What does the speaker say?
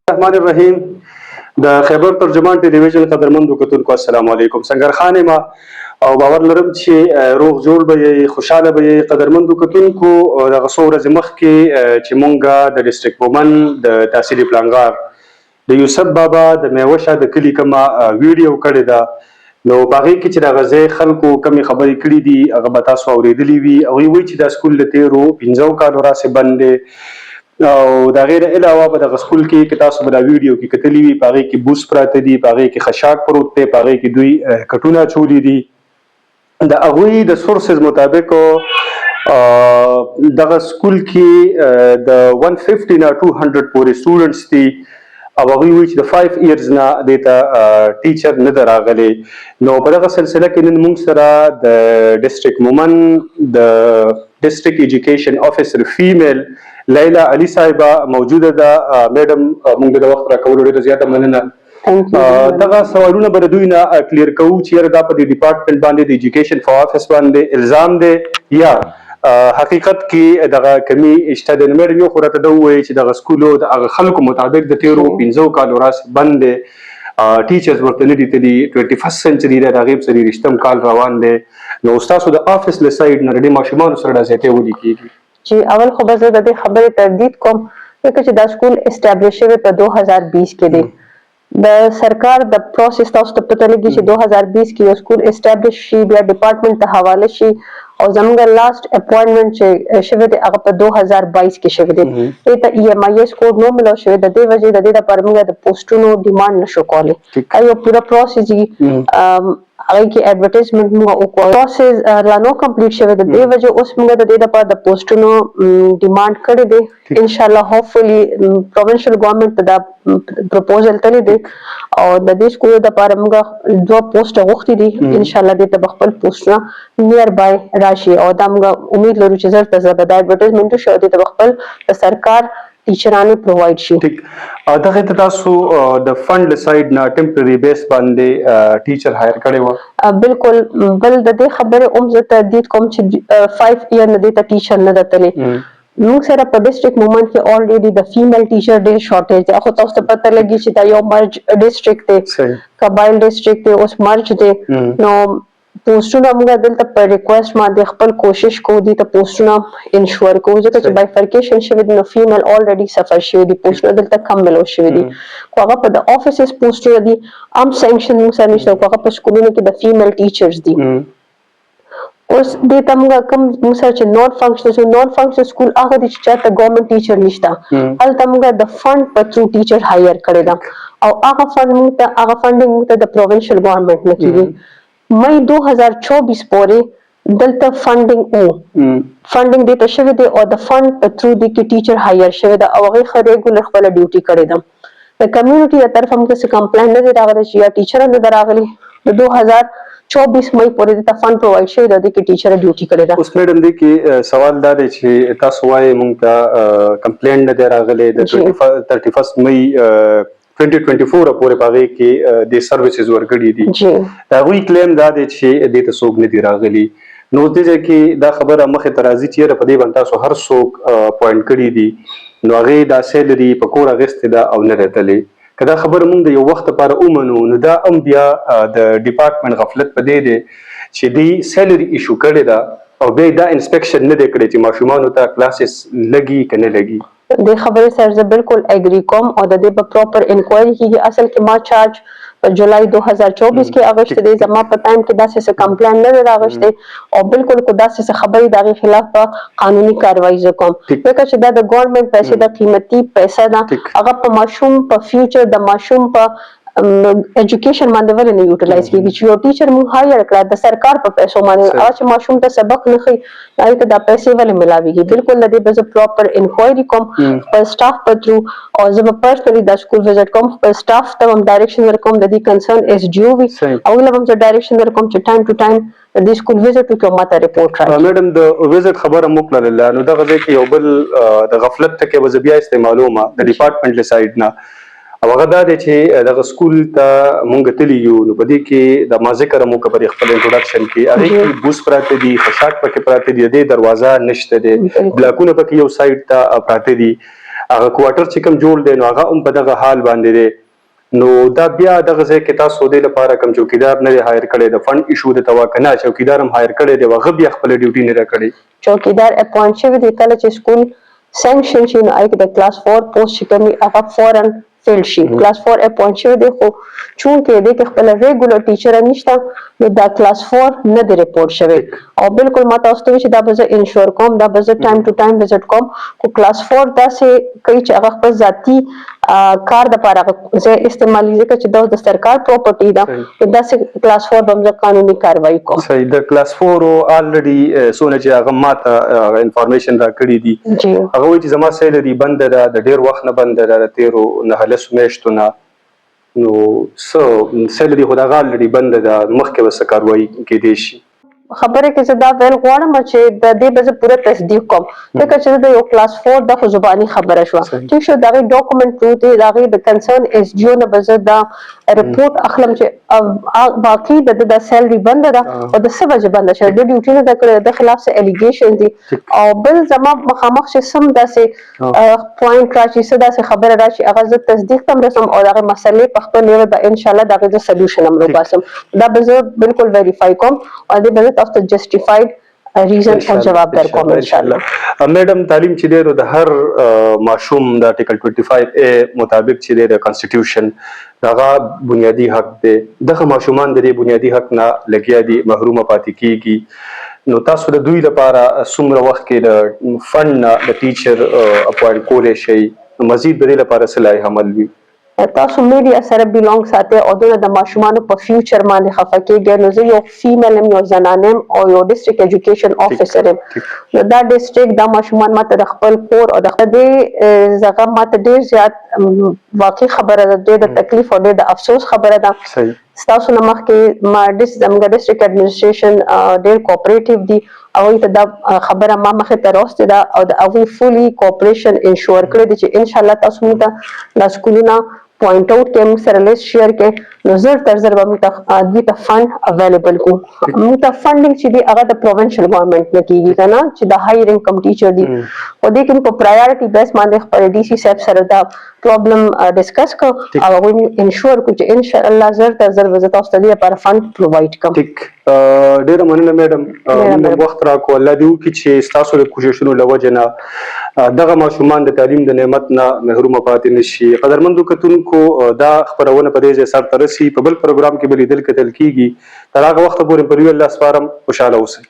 الرحمن الرحیم د خیبر ترجمان ټلویزیون قدرمنو کتونکو السلام علیکم څنګه خان ما او باور لرم چې روغ جوړ به خوشاله به قدرمنو کتونکو د غسور زمخ کې چې مونږه د ډیسټریکټ مومن د تحصیلي پلانګار د یوسف بابا د میوشه د کلی کما ویډیو کړی دا نو باغی کې چې د غزې خلکو کمی خبرې کړې دي هغه به تاسو اورېدلې وي او وی چې د سکول له تیرو 15 کالو راسې بندې او دا غیر علاوه په دغه سکول کې تاسو به دا ویډیو کې کتلی وي پاره کې بوس پراته دي پاره کې خشاک پروت دی پاره کې دوی کټونه چولې دي د هغوی د سورسز مطابق دغه سکول کې د 150 نه 200 پورې سټوډنټس دي او هغوی وایي چې د 5 ایئرز نه دته ټیچر نه ده راغلی نو په دغه سلسله کې نن موږ سره د ډسټریکټ مومن د ډسټریکټ ایجوکیشن افیسر فیمیل لیلا علی صاحبه موجوده ده میډم موږ د وخت راکولو ډیره زیاته مننه دغه سوالونه به دوی نه کلیر کوو چې دا په ډپارټمنټ باندې د ایجوکیشن په افیس باندې الزام دی یا حقیقت کې دغه کمی اشته د میډم یو خورته دا وایي چې دغه سکولو د هغه خلکو مطابق د تیرو 15 کالو راس بند دی ټیچرز ورته نه دي تلي 21 سنچري د هغې پسې رښتم کال روان دی نو ستاسو د افیس له سایډ نه د ماشومانو سره دا زیاتې ولې کېږي چې اول خو به زه د دې خبرې تردید کوم ځکه چې دا سکول اسټابلیش شوی په 2020 کې دی د سرکار د پروسس تاسو ته پته لګي چې 2020 کې یو سکول اسټابلیش شي بیا ډپارټمنټ ته حواله شي او زموږ لاست اپوینټمنټ چې شوی دی هغه په 2022 کې شوی دی دې ته ای ایم آی ایس کوډ نو ملو شوی د دې وجې د دې لپاره موږ د پوسټونو ډیمانډ نشو کولی ایو پورا پروسس دی هغه کې ایڈورټایزمنټ موږ وکړو پروسس لا نو کمپلیټ شوی د دې وجې اوس موږ د دې لپاره د پوسټونو ډیمانډ کړی دی ان شاء الله هوپفلی پروینشل ګورنمنت دا پروپوزل تللی دی او د دې سکول د لپاره موږ 2 پوسټ غوښتي دي ان شاء الله دې ته خپل پوسټونه نیر بای راشي او دا موږ امید لرو چې زر ته زر د ایڈورټایزمنټ شو دې ته خپل سرکار ټیچرانه پرووایډ شي ټیک دغه ته تاسو د فند سایډ نه ټمپرری بیس باندې ټیچر هایر کړي و بالکل بل د دې خبره زه تردید کوم چې 5 ایئر نه د ټیچر نه دتلې موږ سره په ډسټریکټ مومنت کې اولریډي د فیمیل ټیچر ډېر شارټیج دی خو تاسو ته پته لګي چې دا یو مرج ډسټریکټ دی قبایل ډسټریکټ دی اوس مرج دی نو پوسټونه موږ دلته په ریکوست باندې خپل کوشش کوو دي ته پوسټونه انشور کوو ځکه چې بایفرکیشن شوی دی نو فیمیل اولریډي سفر شوی دی پوسټونه دلته کم ملو شوی دي خو هغه په د افیسز پوسټونه دي ام سینکشن موږ سره نشته هغه په سکولونو کې د فیمیل ټیچرز دي اوس د تمغه کم موږ سره چې نون فنکشنل سکول هغه د چاته ګورنمنت ټیچر نشته هلته موږ د فند په تھرو ټیچر هایر کړی دا او هغه فندینګ ته د پروینشل ګورنمنت نه کیږي مئی 2024 پورې دلته فندینګ فندینګ د تشوي دی او د فند په تھرو د کی ټیچر هایر شوی دا او هغه خریګولر خپل ډیوټي کړی دا د کمیونټي تر طرف موږ څه کمپلین نه دی راغلی چې یا ټیچر نه راغلی د 2024 مئی پورې د فند پرووایډ شوی د کی ټیچر ډیوټي کړی دا اوس میډم د کی سوال دا دی چې تاسو وايي موږ ته کمپلین نه دی راغلی د 31 مئی 2024 پورې باغې کې د سروسز ورګړي دي دا غوي کلیم دا دی چې د ته سوق نه دی راغلی نو دې کې دا خبره مخه ترازی چې په دې باندې تاسو هر سوق پوینټ کړی دي نو هغه دا سیلري په کور غست دا او نه راتلې کدا خبر مونږ د یو وخت لپاره اومنو نو دا ام بیا د ډپارټمنټ غفلت پدې دی چې دی سیلري ایشو کړی دا او به دا انسپیکشن نه دی کړی چې ماشومان ته کلاسز لګي کنه لګي د خبرې سره زه بالکل اګری کوم او د دې په پراپر انکوایری کیږي اصل کې ما چارج په جولای 2024 کې اغشت دی زما په ټایم کې داسې څه کمپلین نه راغشته او بالکل کو داسې څه خبرې دغه خلاف په قانوني کاروایی وکم ځکه چې دا د ګورنمنت پیسې د قیمتي پیسې دا هغه په ماشوم په فیوچر د ماشوم په ایجوکیشن باندې ولې نه یوټیلایز کیږي چې یو ټیچر مون هایر کړه د سرکار په پیسو باندې او چې ماشوم ته سبق نه خي هغه ته د پیسې ولې ملاويږي بالکل د دې به پراپر انکوایری کوم خپل سټاف په تھرو او زه به پرسنلی د سکول وزټ کوم خپل سټاف ته هم ډایرکشن ورکوم د دې کنسرن اس جی او وی او له هم زه ډایرکشن ورکوم چې ټایم ټو ټایم د سکول وزټ وکړم ماته ریپورت راځي میډم د وزټ خبره موکړه نو دغه کې یو بل د غفلت ته کې وزبیا استعمالومه د ډپارټمنټ له سایډ نه او هغه دا دی چې دغه سکول ته مونږ تللی یو نو په دې کې د ما ذکر مو په خپل انټروډکشن کې هغه کې بوس پراته دي خشاک پکې پراته دي د دروازه نشته دي بلاکونه پکې یو سایډ ته پراته دي هغه کوارټر چې کوم جوړ دی نو هغه هم په دغه حال باندې دی. نو دا بیا دغه ځای کې تاسو د لپاره کوم چوکیدار نه هایر کړی د فند ایشو د توکنه چوکیدار هم هایر کړی دی هغه بیا خپل ډیوټي نه راکړي چوکیدار اپوینټ شوی دی کله چې سکول سانکشن شي نو آی کې د کلاس 4 پوسټ چې کومي هغه فورن فیل شي کلاس 4 اپوینټ شوی دی خو چونکې د کې خپل ریګولر ټیچر نشته نو دا کلاس 4 نه دی ریپورت شوی او بالکل ما تاسو ته چې دا به زه انشور کوم دا به زه ټایم ټو ټایم وزټ کوم خو کلاس 4 دا سه کوي چې هغه خپل ذاتی کار د لپاره زه استعمالي ځکه چې دا د سرکار پراپرټي ده دا سه کلاس 4 باندې قانوني کاروایی کوم صحیح د کلاس 4 الریډي سونه چې هغه ماته انفارمیشن را کړی دي هغه وایي چې زما سیلري بند ده د ډیر وخت نه بند ده د 13 نه لس میاشتو نه نو سیلري خو دغه الریډي بند ده مخکې به څه کاروایی کېدی شي خبره کې زه دا ویل غواړم چې د دې به زه پوره تصدیق کوم ځکه چې د یو کلاس 4 د خو زباني خبره شوه ټیک شو دغه ډاکومنټ پروف دی دغه د کنسرن ایس جی او نه به زه دا رپورټ اخلم چې باقي د سیلري بند ده او د څه وجه بند شوه د ډیوټي نه د کړی د خلاف څه الیګیشن دي او بل زما مخامخ چې سم داسې پوینټ راشي څه داسې خبره راشي هغه زه تصدیق هم رسم او دغه مسلې په خپل لیول به ان شاء الله دغه زه سلیوشن هم وباسم دا به زه بالکل ویریفای کوم او دې به تاسو ته جسټیفاید ریزن او جواب در کوم ان شاء الله میډم تعلیم چې دی د هر ماشوم د آرټیکل 25A مطابق چې دی د کانسټیټیوشن دغه بنیادی حق دی دغه ماشومان د دې بنیادی حق نه لګیا دي محروم پاتې کیږي نو تاسو د دوی لپاره څومره وخت کې د فند نه د ټیچر اپوینټ کولای شئ مزید د دې لپاره څه لایحه عمل وي تاسو میډیا سره بیلونګ ساتي او د ماشومانو په فیوچر باندې خفه کېږي نو زه یو فیمیل یم یو زنانه یم او یو ډیسټریکټ ایجوکیشن افیسر یم نو دا ډیسټریکټ دا ماشومان ماته د خپل کور او د دې زغم ماته ډیر زیات واقعي خبره ده د تکلیف او د افسوس خبره ده ستاسو نه مخکې ما زموږ ډیسټریکټ اډمنسټریشن ډیر کوآپریټیو دي او ته دا خبره ما مخه ته راوستې ده او د هغوی فولي کوآپریشن انشور کړی دی چې ان شاء الله تاسو موږ ته سکولونه پوینټ آوټ کې موږ سره لیست شیر کې نو زر تر زر به موږ ته دوی ته فند اویلیبل کو موږ ته فنډینګ چې دی هغه د پروونشل ګورنمنت نه کیږي که نه چې د هایر انکم ټیچر دی په دې کې په پرایورټي بیس باندې خپل ډي سي صاحب سره دا پرابلم ډسکس کو او هغوی انشور کو چې ان شاء الله زر تر زر به زه تاسو ته دې لپاره فند پرووایډ کوم ډیره مننه میډم موږ وخت راکړو الله دې وکړي چې ستاسو د کوششونو له وجې نه دغه ماشومان د تعلیم د نعمت نه محرومه پاتې نه شي قدرمندو کتونکو دا خپرونه په دې ځای سر ته رسي په بل پروګرام کې به لیدل کتل کیږي تر هغه وخته پورې پر یو الله سپارم خوشحاله اوسئ